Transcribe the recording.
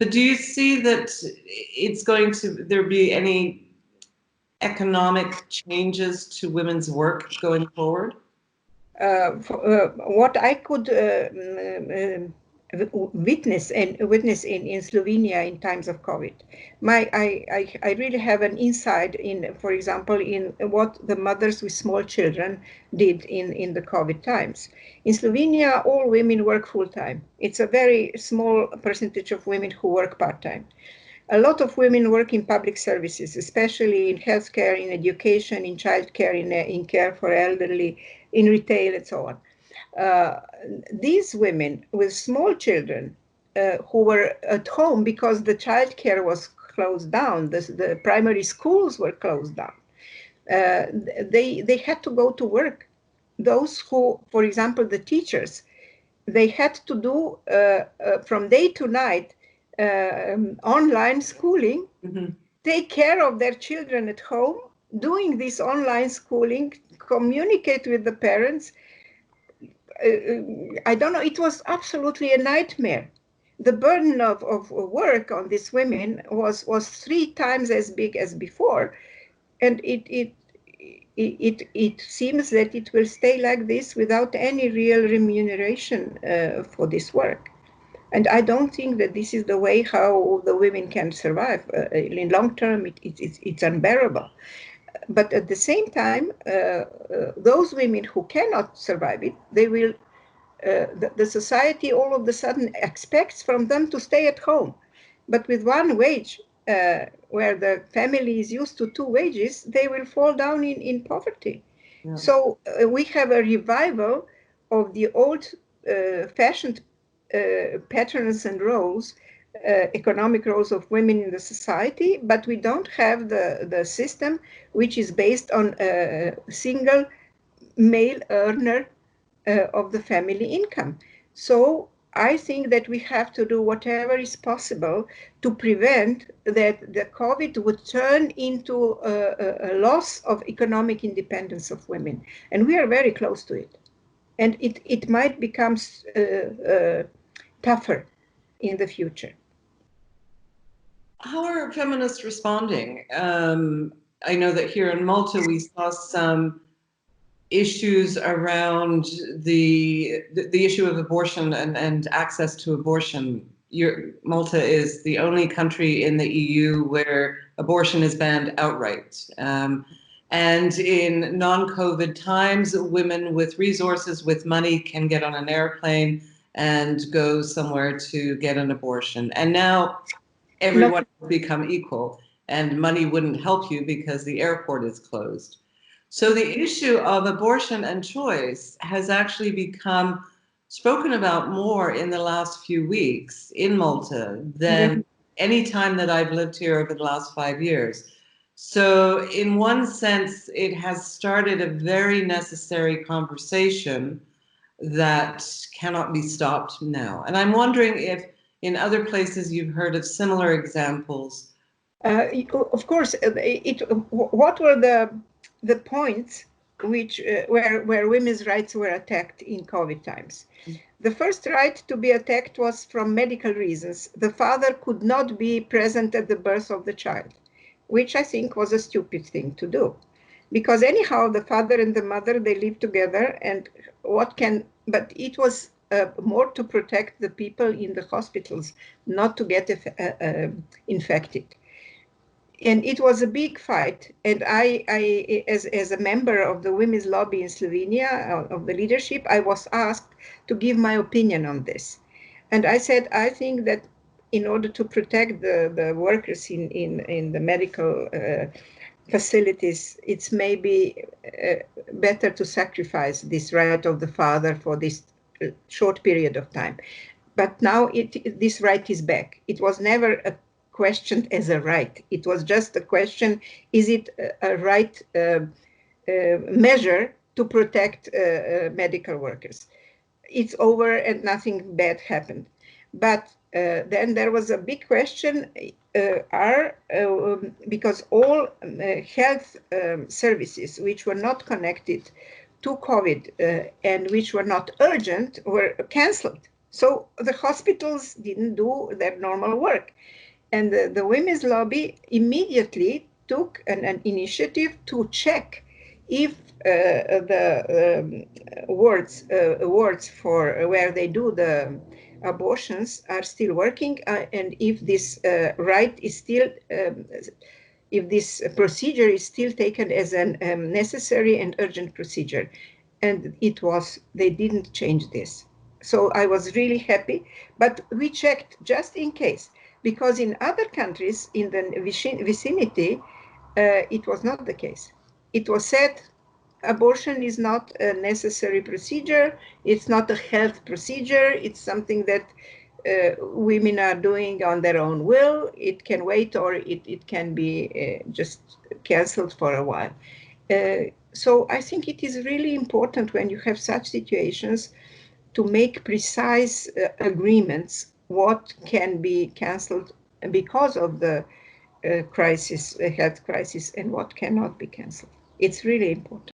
But do you see that it's going to there be any economic changes to women's work going forward? What I could witness in Slovenia in times of COVID, I really have an insight in, for example, in what the mothers with small children did in the COVID times. In Slovenia, all women work full time. It's a very small percentage of women who work part time. A lot of women work in public services, especially in healthcare, in education, in childcare, in care for elderly, in retail, and so on. These women with small children who were at home because the childcare was closed down, the primary schools were closed down, they had to go to work. Those who, for example, the teachers, they had to do from day to night online schooling, take care of their children at home, doing this online schooling, communicate with the parents. I don't know, it was absolutely a nightmare. The burden of work on these women was 3 times as big as before. And it seems that it will stay like this without any real remuneration for this work. And I don't think that this is the way how the women can survive. In long term, it's unbearable. But at the same time, those women who cannot survive it, they will, the society all of a sudden expects from them to stay at home. But with one wage, where the family is used to 2 wages, they will fall down in poverty. Yeah. So we have a revival of the old-fashioned patterns and roles, economic roles of women in the society, but we don't have the system which is based on a single male earner of the family income. So I think that we have to do whatever is possible to prevent that the COVID would turn into a loss of economic independence of women. And we are very close to it. And it might become tougher in the future. How are feminists responding? I know that here in Malta we saw some issues around the issue of abortion and access to abortion. Malta is the only country in the EU where abortion is banned outright. And in non-COVID times, women with resources, with money, can get on an airplane and go somewhere to get an abortion. And now everyone has become equal, and money wouldn't help you because the airport is closed. So the issue of abortion and choice has actually become spoken about more in the last few weeks in Malta than any time that I've lived here over the last 5 years. So in one sense, it has started a very necessary conversation that cannot be stopped now. And I'm wondering if in other places you've heard of similar examples. Of course, what were the points which where women's rights were attacked in COVID times? The first right to be attacked was from medical reasons. The father could not be present at the birth of the child, which I think was a stupid thing to do. Because anyhow, the father and the mother, they live together, and but it was more to protect the people in the hospitals, not to get infected. And it was a big fight. And I as a member of the women's lobby in Slovenia, of the leadership, I was asked to give my opinion on this. And I said, I think that in order to protect the workers in the medical facilities, it's maybe better to sacrifice this right of the father for this short period of time. But now this right is back. It was never questioned as a right. It was just a question, is it a right measure to protect medical workers? It's over and nothing bad happened. But then there was a big question, because all health services which were not connected to COVID and which were not urgent were cancelled. So the hospitals didn't do their normal work. And the women's lobby immediately took an initiative to check if the wards for where they do the abortions are still working, and if this right is still, if this procedure is still taken as a necessary and urgent procedure. And they didn't change this. So I was really happy, but we checked just in case, because in other countries in the vicinity, it was not the case. It was said abortion is not a necessary procedure, it's not a health procedure, it's something that women are doing on their own will. It can wait, or it can be just cancelled for a while. So I think it is really important when you have such situations to make precise agreements what can be cancelled because of the health crisis, and what cannot be cancelled. It's really important.